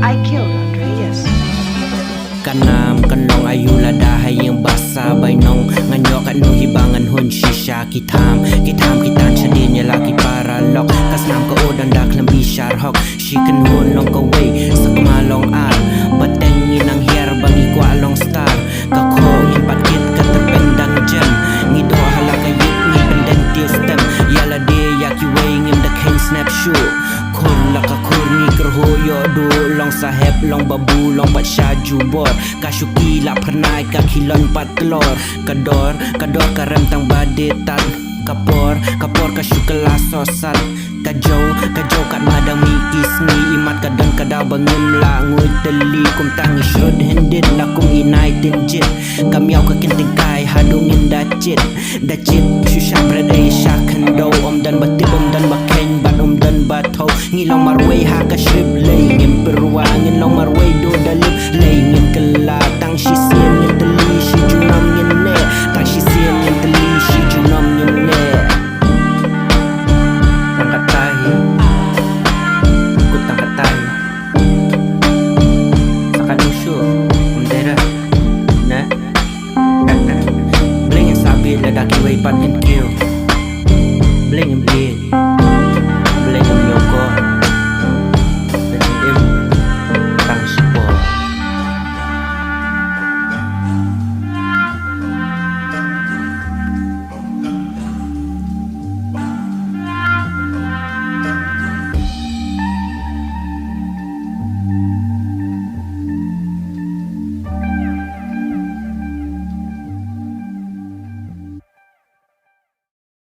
I killed Andre, yes. Kanam, kanong ayu lada hayang basa bay nong ngan katno hibangan hun shisha tham kitan shadien iala paralok snam ka odan da khlem bishar hok Shikynhun long kawei sakma long al Pateng nginang hiar bangi kwah long star ka khoh ngin patkit ka tyrpeng dang jam ngido hala kayit ngi penden tiu stem iala de kawei ngim da kain snap shoe khur la ka khur ni kerho yo do long saheb long babu long pat shaju bor ka syuki la pernai ka khilon pat telur kador karem tang badetat kapor ka syukala sosat kajau kat madang mi isni imat kadang kada bangim la ngoi teli kum tangi shrod hendit la kum inai tinjit kamiau ka kinting kai hadung ynda dacit shusha brade shakan do dan batib dan bakeng bat dan bathau ngilong marway ha ka shrib lay ngim perwa ngin long marway do dalib lay ngim kala tang Shisien